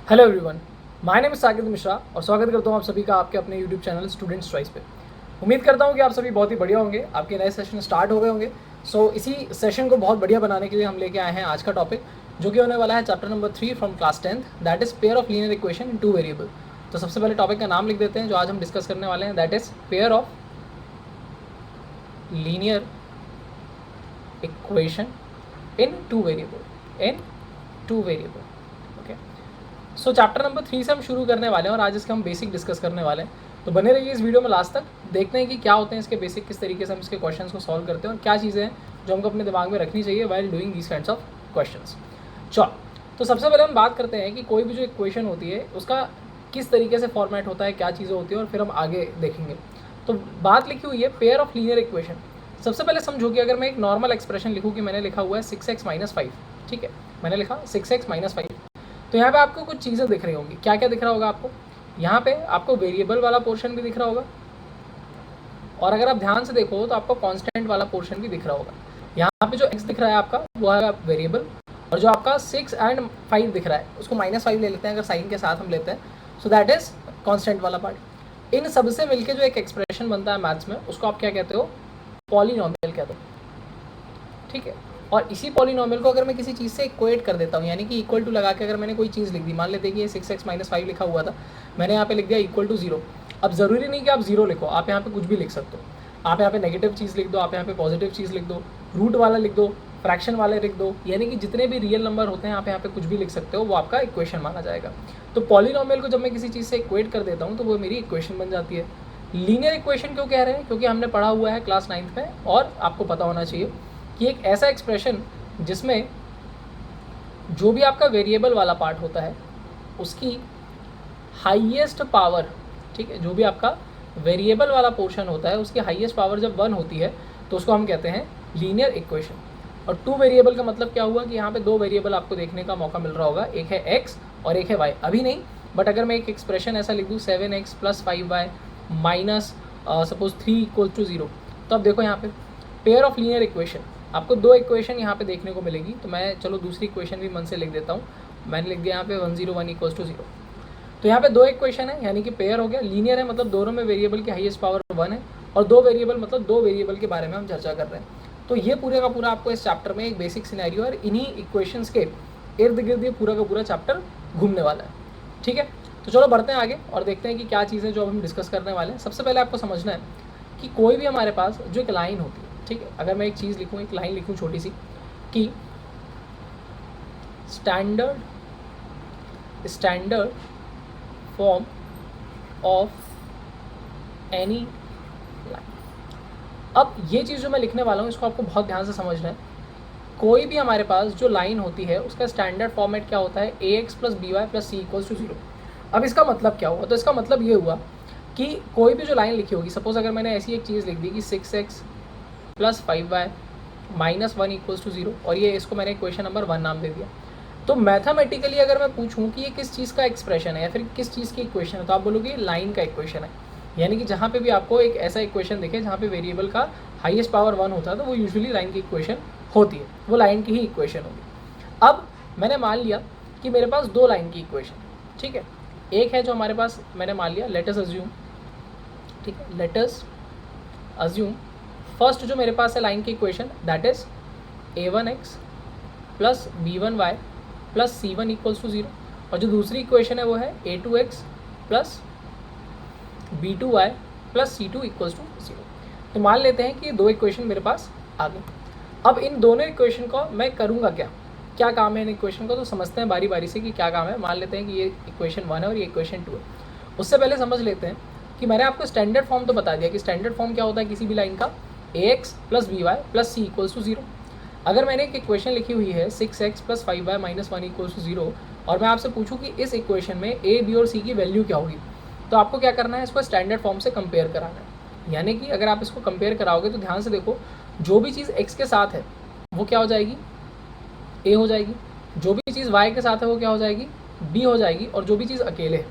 Hello everyone, my name is Saqib Mishra और स्वागत करता हूँ आप सभी का आपके अपने यूट्यूब चैनल स्टूडेंट्स चॉइस पे। उम्मीद करता हूँ कि आप सभी बहुत ही बढ़िया होंगे, आपके नए सेशन स्टार्ट हो गए होंगे। सो इसी सेशन को बहुत बढ़िया बनाने के लिए हम लेके आए हैं आज का टॉपिक, जो कि होने वाला है chapter number 3 from class 10th, that is pair of linear equation in two variable. तो सबसे पहले टॉपिक का नाम लिख देते हैं जो आज हम डिस्कस करने वाले हैं, that is pair of linear equation in two variable. So chapter number 3 से हम शुरू करने वाले हैं और आज इसके हम बेसिक डिस्कस करने वाले हैं। तो बने रहिए इस वीडियो में लास्ट तक, देखते हैं कि क्या होते हैं इसके बेसिक, किस तरीके से हम इसके क्वेश्चंस को सॉल्व करते हैं और क्या चीज़ें हैं जो हमको अपने दिमाग में रखनी चाहिए while doing these kinds of questions. चलो, तो सबसे पहले हम बात करते हैं कि कोई भी जो इक्वेशन होती है उसका किस तरीके से फॉर्मेट होता है, क्या चीज़ें होती है, और फिर हम आगे देखेंगे। तो बात लिखी हुई है पेयर ऑफ लीनियर इक्वेशन। सबसे पहले समझो कि अगर मैं एक नॉर्मल एक्सप्रेशन लिखूँ कि मैंने लिखा हुआ है 6x - 5, ठीक है, मैंने लिखा 6x - 5, तो यहाँ पे आपको कुछ चीज़ें दिख रही होंगी। क्या क्या दिख रहा होगा आपको? यहाँ पे आपको वेरिएबल वाला पोर्शन भी दिख रहा होगा, और अगर आप ध्यान से देखो तो आपको कांस्टेंट वाला पोर्शन भी दिख रहा होगा। यहाँ पे जो x दिख रहा है आपका वो है वेरिएबल, और जो आपका 6 और 5 दिख रहा है उसको -5 ले लेते हैं अगर साइन के साथ हम लेते हैं, सो दैट इज कांस्टेंट वाला पार्ट। इन सबसे मिलके जो एक एक्सप्रेशन बनता है मैथ्स में, उसको आप क्या कहते हो? पॉलिनोमियल कहते हो, ठीक है। और इसी पॉलिनोमियल को अगर मैं किसी चीज़ से इक्वेट कर देता हूँ, यानी कि इक्वल टू लगा के अगर मैंने कोई चीज़ लिख दी, मान लेते कि ये 6x - 5 लिखा हुआ था, मैंने यहाँ पे लिख दिया इक्वल टू 0। अब ज़रूरी नहीं कि आप 0 लिखो, आप यहाँ पे कुछ भी लिख सकते हो। आप यहाँ पे नेगेटिव चीज़ लिख दो, आप यहाँ पे पॉजिटिव चीज़ लिख दो, रूट वाला लिख दो, फ्रैक्शन वाले लिख दो, यानी कि जितने भी रियल नंबर होते हैं आप यहाँ पे कुछ भी लिख सकते हो, वो आपका इक्वेशन माना जाएगा। तो पॉलिनोमियल को जब मैं किसी चीज़ से इक्वेट कर देता हूँ तो वो मेरी इक्वेशन बन जाती है। लीनियर इक्वेशन क्यों कह रहे हैं? क्योंकि हमने पढ़ा हुआ है क्लास 9th में, और आपको पता होना चाहिए कि एक ऐसा एक्सप्रेशन जिसमें जो भी आपका वेरिएबल वाला पार्ट होता है उसकी हाईएस्ट पावर, ठीक है, जो भी आपका वेरिएबल वाला पोर्शन होता है उसकी हाईएस्ट पावर जब 1 होती है तो उसको हम कहते हैं लीनियर इक्वेशन। और टू वेरिएबल का मतलब क्या हुआ कि यहाँ पे दो वेरिएबल आपको देखने का मौका मिल रहा होगा, एक है x और एक है y। अभी नहीं, बट अगर मैं एक एक्सप्रेशन ऐसा लिख दूँ 7x + 5y माइनस सपोज 3 = 0, तो अब देखो यहाँ पे पेयर ऑफ लीनियर इक्वेशन, आपको दो इक्वेशन यहाँ पे देखने को मिलेगी। तो मैं चलो दूसरी इक्वेशन भी मन से लिख देता हूँ, मैंने लिख दिया यहाँ पे 101 = 0। तो यहाँ पे दो इक्वेशन है, यानी कि पेयर हो गया। लीनियर है मतलब दोनों में वेरिएबल की हाईएस्ट पावर 1 है, और दो वेरिएबल मतलब दो वेरिएबल के बारे में हम चर्चा कर रहे हैं। तो ये पूरे का पूरा आपको इस चैप्टर में एक बेसिक सिनेरियो और इन्हीं इक्वेशंस के इर्द गिर्द ये पूरा का पूरा चैप्टर घूमने वाला है, ठीक है। तो चलो बढ़ते हैं आगे और देखते हैं कि क्या चीज़ें जो अब हम डिस्कस करने वाले हैं। सबसे पहले आपको समझना है कि कोई भी हमारे पास जो एक लाइन होती है, ठीक है, अगर मैं एक चीज़ लिखूँ, एक लाइन लिखूँ छोटी सी कि standard form of any line. अब ये चीज़ जो मैं लिखने वाला हूँ इसको आपको बहुत ध्यान से समझना है। कोई भी हमारे पास जो लाइन होती है उसका स्टैंडर्ड फॉर्मेट क्या होता है? ax + by + c = 0। अब इसका मतलब क्या हुआ? तो इसका मतलब ये हुआ कि कोई भी जो लाइन लिखी होगी, सपोज अगर मैंने ऐसी एक चीज़ लिख दी कि 6x + 5y - 1 = 0, और ये इसको मैंने इक्वेशन नंबर 1 नाम दे दिया। तो मैथमेटिकली अगर मैं पूछूं कि ये किस चीज़ का एक्सप्रेशन है या फिर किस चीज़ की इक्वेशन है, तो आप बोलोगे लाइन का इक्वेशन है। यानी कि जहाँ पे भी आपको एक ऐसा इक्वेशन दिखे जहाँ पे वेरिएबल का हाईएस्ट पावर 1 होता है, तो वो यूजुअली लाइन की इक्वेशन होती है, वो लाइन की ही इक्वेशन होगी। अब मैंने मान लिया कि मेरे पास दो लाइन की इक्वेशन, ठीक है। एक है जो हमारे पास, मैंने मान लिया, लेट अस अज्यूम, ठीक है, लेट अस अज्यूम फर्स्ट जो मेरे पास है लाइन की equation, that is a1x + b1y + c1 = 0, और जो दूसरी इक्वेशन है वो है a2x + b2y + c2 = 0। तो मान लेते हैं कि ये दो इक्वेशन मेरे पास आ गई। अब इन दोनों इक्वेशन को मैं करूँगा क्या काम है इन इक्वेशन को, तो समझते हैं बारी बारी से कि क्या काम है। मान लेते हैं कि ये इक्वेशन 1 है और ये इक्वेशन 2 है। उससे पहले समझ लेते हैं कि मैंने आपको स्टैंडर्ड फॉर्म तो बता दिया कि स्टैंडर्ड फॉर्म क्या होता है किसी भी लाइन का, ax + by + c = 0। अगर मैंने एक इक्वेशन लिखी हुई है 6x + 5y - 1 = 0, और मैं आपसे पूछूं कि इस इक्वेशन में a, b और c की वैल्यू क्या होगी, तो आपको क्या करना है? इसको स्टैंडर्ड फॉर्म से कंपेयर कराना है। यानी कि अगर आप इसको कंपेयर कराओगे तो ध्यान से देखो, जो भी चीज़ x के साथ है वो क्या हो जाएगी? a हो जाएगी। जो भी चीज़ y के साथ है वो क्या हो जाएगी? b हो जाएगी। और जो भी चीज़ अकेले है,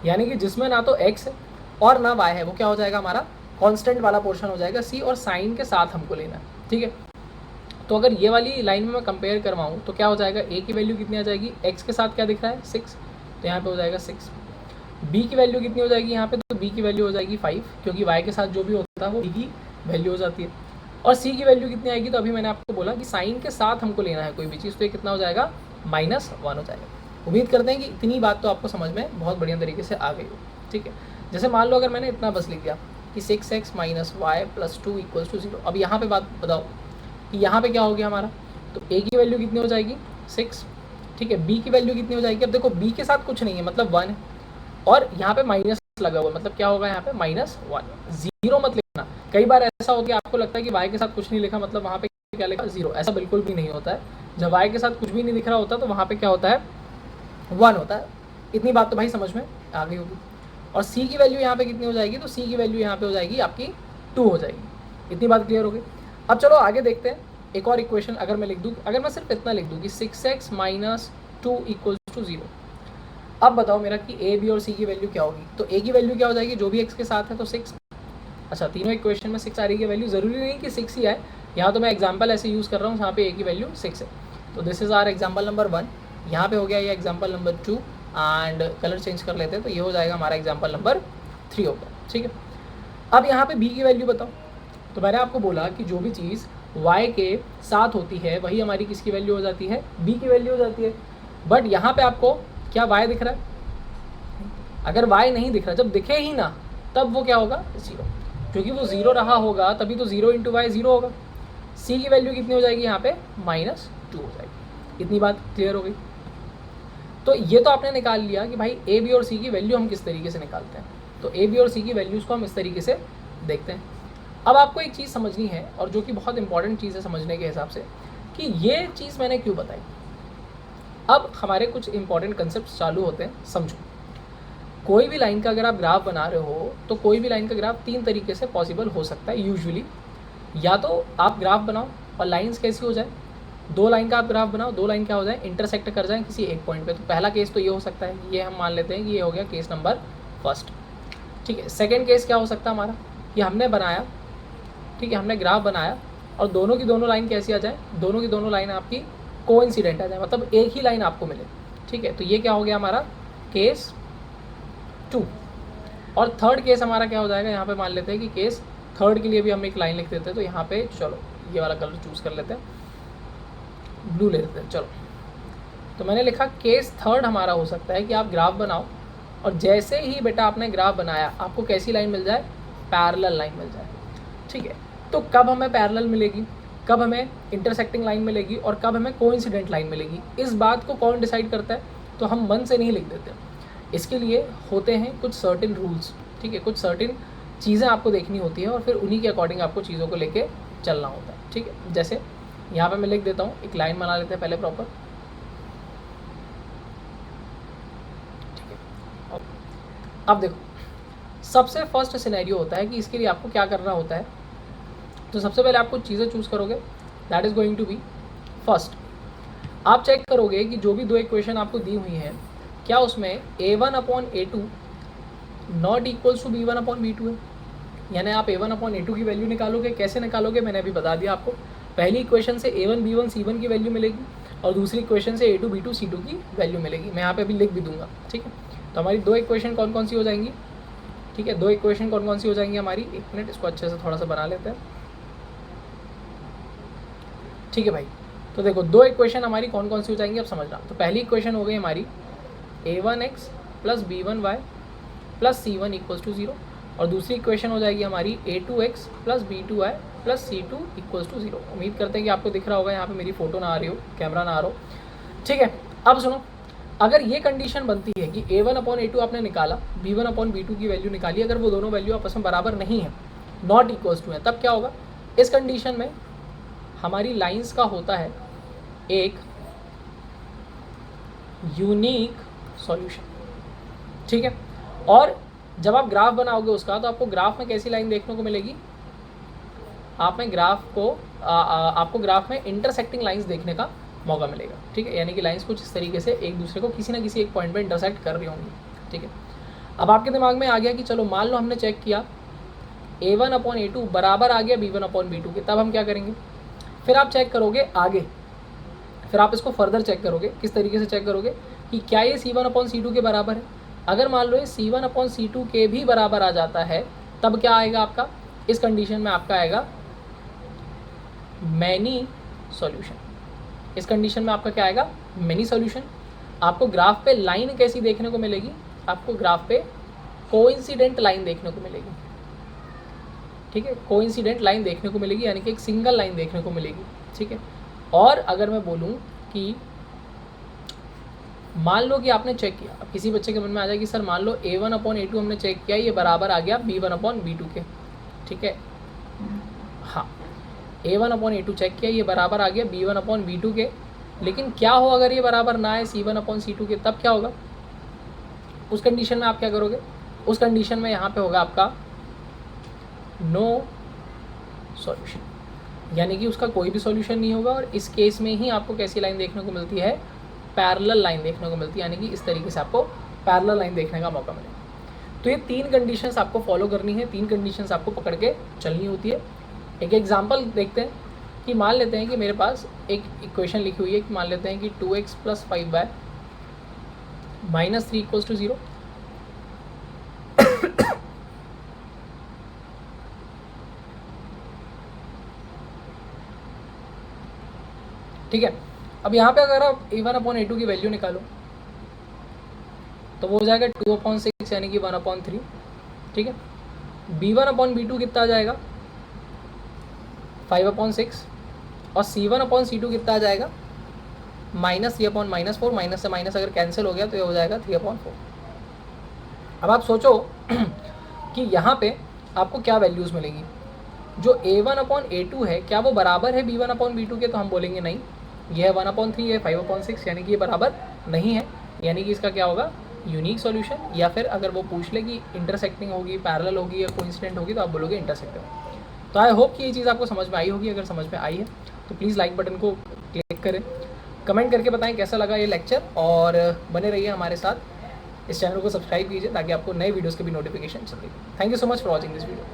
यानी कि जिसमें ना तो x है और ना y है, वो क्या हो जाएगा? हमारा कांस्टेंट वाला पोर्शन हो जाएगा c, और साइन के साथ हमको लेना है, ठीक है। तो अगर ये वाली लाइन में मैं कंपेयर करवाऊँ तो क्या हो जाएगा? a की वैल्यू कितनी आ जाएगी? x के साथ क्या दिख रहा है? 6, तो यहाँ पे हो जाएगा 6। बी की वैल्यू कितनी हो जाएगी यहाँ पे, तो बी की वैल्यू हो जाएगी 5, क्योंकि वाई के साथ जो भी होता है वो बी की वैल्यू हो जाती है। और सी की वैल्यू कितनी आएगी, तो अभी मैंने आपको बोला कि साइन के साथ हमको लेना है कोई भी चीज़, तो ये कितना हो जाएगा, -1 हो जाएगा। उम्मीद करते हैं कि इतनी बात तो आपको समझ में बहुत बढ़िया तरीके से आ गई हो। ठीक है, जैसे मान लो अगर मैंने इतना बस लिख दिया कि 6x - y + 2 = 0। अब यहाँ पे बात बताओ कि यहाँ पे क्या हो गया हमारा, तो a की वैल्यू कितनी हो जाएगी 6। ठीक है, b की वैल्यू कितनी हो जाएगी, अब देखो b के साथ कुछ नहीं है मतलब 1 है, और यहाँ पे माइनस लगा हुआ मतलब क्या होगा यहाँ पे -1। 0 मत लिखना, कई बार ऐसा होता है आपको लगता है कि y के साथ कुछ नहीं लिखा मतलब वहाँ पे क्या लिखा 0, ऐसा बिल्कुल भी नहीं होता है। जब y के साथ कुछ भी नहीं दिख रहा होता तो वहाँ पे क्या होता है 1 होता है। इतनी बात तो भाई समझ में आ गई होगी। और c की वैल्यू यहाँ पे कितनी हो जाएगी, तो c की वैल्यू यहाँ पे हो जाएगी आपकी 2 हो जाएगी। इतनी बात क्लियर हो गई। अब चलो आगे देखते हैं एक और इक्वेशन। अगर मैं लिख दूँ, अगर मैं सिर्फ इतना लिख दूँ कि 6x - 2 = 0, अब बताओ मेरा कि a b और c की वैल्यू क्या होगी। तो a की वैल्यू क्या हो जाएगी, जो भी x के साथ है तो 6। अच्छा, तीनों इक्वेशन में 6 आ रही है वैल्यू, ज़रूरी नहीं कि 6 ही आए, यहाँ तो मैं एग्जाम्पल ऐसे यूज़ कर रहा हूँ जहाँ पे a की वैल्यू 6 है। तो this is our example number 1, यहाँ पे हो गया ये example number 2, and colour change कर लेते हैं तो ये हो जाएगा हमारा एग्जाम्पल नंबर 3 होगा। ठीक है, अब यहाँ पे b की वैल्यू बताओ। तो मैंने आपको बोला कि जो भी चीज़ y के साथ होती है वही हमारी किसकी वैल्यू हो जाती है, b की वैल्यू हो जाती है। बट यहाँ पे आपको क्या y दिख रहा है, अगर y नहीं दिख रहा, जब दिखे ही ना तब वो क्या होगा 0, क्योंकि वो 0 रहा होगा तभी तो 0 × y 0 होगा। c की वैल्यू कितनी हो जाएगी यहाँ पे -2 हो जाएगी। इतनी बात क्लियर हो गई। तो ये तो आपने निकाल लिया कि भाई a b और c की वैल्यू हम किस तरीके से निकालते हैं। तो a b और c की वैल्यूज़ को हम इस तरीके से देखते हैं। अब आपको एक चीज़ समझनी है, और जो कि बहुत इंपॉर्टेंट चीज़ है समझने के हिसाब से, कि ये चीज़ मैंने क्यों बताई। अब हमारे कुछ इंपॉर्टेंट कंसेप्ट चालू होते हैं, समझो। कोई भी लाइन का अगर आप ग्राफ बना रहे हो तो कोई भी लाइन का ग्राफ 3 तरीके से पॉसिबल हो सकता है यूजुअली। या तो आप ग्राफ बनाओ और लाइंस कैसी हो जाए, 2 लाइन का आप ग्राफ बनाओ, 2 लाइन क्या हो जाए, इंटरसेक्ट कर जाए किसी एक पॉइंट पे। तो पहला केस तो ये हो सकता है, ये हम मान लेते हैं कि ये हो गया केस नंबर 1। ठीक है, सेकेंड केस क्या हो सकता है हमारा, कि हमने बनाया, ठीक है, हमने ग्राफ बनाया और दोनों की दोनों लाइन कैसी आ जाए, दोनों की दोनों लाइन आपकी कोइंसिडेंट आ जाए, मतलब एक ही लाइन आपको मिले। ठीक है, तो ये क्या हो गया हमारा केस 2। और थर्ड केस हमारा क्या हो जाएगा, यहाँ पे मान लेते हैं कि केस थर्ड के लिए भी हम एक लाइन लिख देते हैं। तो यहाँ पे चलो ये वाला कलर चूज़ कर लेते हैं, ब्लू ले लेते हैं। चलो, तो मैंने लिखा केस थर्ड हमारा हो सकता है कि आप ग्राफ बनाओ और जैसे ही बेटा आपने ग्राफ बनाया आपको कैसी लाइन मिल जाए, पैरेलल लाइन मिल जाए। ठीक है, तो कब हमें पैरेलल मिलेगी, कब हमें इंटरसेक्टिंग लाइन मिलेगी और कब हमें कोइंसिडेंट लाइन मिलेगी, इस बात को कौन डिसाइड करता है। तो हम मन से नहीं लिख देते, इसके लिए होते हैं कुछ सर्टेन रूल्स। ठीक है, कुछ सर्टेन चीज़ें आपको देखनी होती है और फिर उन्हीं के अकॉर्डिंग आपको चीज़ों को लेके चलना होता है। ठीक है, जैसे यहाँ पे मैं लिख देता हूँ, एक लाइन बना लेते हैं पहले प्रॉपर। ठीक है, अब देखो सबसे फर्स्ट सिनेरियो होता है कि इसके लिए आपको क्या करना होता है। तो सबसे पहले आप कुछ चीज़ें चूज़ करोगे, that is going to be first, आप चेक करोगे कि जो भी 2 इक्वेशन आपको दी हुई हैं क्या उसमें a1/a2 not equals to b1/b2 है। यानी आप a1/a2 की वैल्यू निकालोगे, कैसे निकालोगे मैंने अभी बता दिया आपको। पहली इक्वेशन से a1 b1 c1 की वैल्यू मिलेगी और दूसरी इक्वेशन से a2 b2 c2 की वैल्यू मिलेगी। मैं यहाँ पे अभी लिख भी दूंगा। ठीक है, तो हमारी 2 इक्वेशन कौन कौन सी हो जाएंगी। ठीक है, 2 इक्वेशन कौन कौन सी हो जाएंगी हमारी, एक मिनट इसको अच्छे से थोड़ा सा बना लेते हैं। ठीक है भाई, तो देखो 2 इक्वेशन हमारी कौन कौन सी हो जाएंगी अब समझना। तो पहली इक्वेशन हो गई हमारी a1x + b1y + c1 = 0 और दूसरी इक्वेशन हो जाएगी हमारी a2x + b2y + c2 = 0। उम्मीद करते हैं कि आपको दिख रहा होगा, यहाँ पे मेरी फोटो ना आ रही हो, कैमरा ना आ रहा हो। ठीक है, अब सुनो, अगर ये कंडीशन बनती है कि a1/a2 आपने निकाला, b1/b2 की वैल्यू निकाली, अगर वो दोनों वैल्यू आपस में बराबर नहीं है, नॉट इक्वल्स टू है, तब क्या होगा। इस कंडीशन में हमारी लाइंस का होता है एक यूनिक सॉल्यूशन। ठीक है, और जब आप ग्राफ बनाओगे उसका तो आपको ग्राफ में कैसी लाइन देखने को मिलेगी, आपको ग्राफ में इंटरसेक्टिंग लाइंस देखने का मौका मिलेगा। ठीक है, यानी कि लाइंस कुछ इस तरीके से एक दूसरे को किसी ना किसी एक पॉइंट पे इंटरसेक्ट कर रही होंगी। ठीक है, अब आपके दिमाग में आ गया कि चलो मान लो हमने चेक किया a1/a2 बराबर आ गया b1/b2 के, तब हम क्या करेंगे, फिर आप चेक करोगे आगे, फिर आप इसको फर्दर चेक करोगे। किस तरीके से चेक करोगे कि क्या ये C1/C2 के बराबर है। अगर मान लो ये C1/C2 के भी बराबर आ जाता है तब क्या आएगा आपका, इस कंडीशन में आपका आएगा मैनी सॉल्यूशन। इस कंडीशन में आपका क्या आएगा, मैनी सॉल्यूशन। आपको ग्राफ पे लाइन कैसी देखने को मिलेगी, आपको ग्राफ पे कोइंसिडेंट लाइन देखने को मिलेगी, ठीक है, कोइंसिडेंट लाइन देखने को मिलेगी, यानी कि एक सिंगल लाइन देखने को मिलेगी, ठीक है। और अगर मैं बोलूँ कि मान लो कि आपने चेक किया, अब किसी बच्चे के मन में आ जाए कि सर मान लो A1/A2 हमने चेक किया, ये बराबर आ गया B1/B2 के, ठीक है, हाँ A1/A2 चेक किया, ये बराबर आ गया B1/B2 के, लेकिन क्या हो अगर ये बराबर ना आए C1/C2 के, तब क्या होगा, उस कंडीशन में आप क्या करोगे, उस कंडीशन में यहाँ पे होगा आपका नो सॉल्यूशन, यानी कि उसका कोई भी सॉल्यूशन नहीं होगा। और इस केस में ही आपको कैसी लाइन देखने को मिलती है, पैरेलल लाइन देखने को मिलती है, यानी कि इस तरीके से आपको पैरेलल लाइन देखने का मौका मिलेगा। तो ये 3 कंडीशंस आपको फॉलो करनी है, 3 कंडीशंस आपको पकड़ के चलनी होती है। एक एग्जांपल देखते हैं कि मान लेते हैं कि मेरे पास एक इक्वेशन लिखी हुई है कि मान लेते हैं कि 2x + 5y -3 = 0। ठीक है, अब यहाँ पे अगर आप A1/A2 की वैल्यू निकालो तो वो हो जाएगा 2/6 यानी कि 1/3, ठीक है। B1/B2 कितना आ जाएगा 5/6 और C1/C2 कितना आ जाएगा -3/-4, माइनस से माइनस अगर कैंसिल हो गया तो ये हो जाएगा 3/4। अब आप सोचो कि यहाँ पे आपको क्या वैल्यूज़ मिलेगी, जो A1/A2 है क्या वो बराबर है B1/B2 के, तो हम बोलेंगे नहीं, ये है 1/3 है 5/6, यानी कि ये बराबर नहीं है, यानी कि इसका क्या होगा यूनिक सॉल्यूशन। या फिर अगर वो पूछ ले कि इंटरसेक्टिंग होगी, पैरेलल होगी या कोइंसिडेंट होगी, तो आप बोलोगे इंटरसेक्टिंग। तो आई होप कि ये चीज़ आपको समझ में आई होगी। अगर समझ में आई है तो प्लीज़ लाइक बटन को क्लिक करें, कमेंट करके बताएं कैसा लगा ये लेक्चर, और बने रहिए हमारे साथ। इस चैनल को सब्सक्राइब कीजिए ताकि आपको नए वीडियोज़ के भी नोटिफिकेशन चले। Thank you so much for watching this video.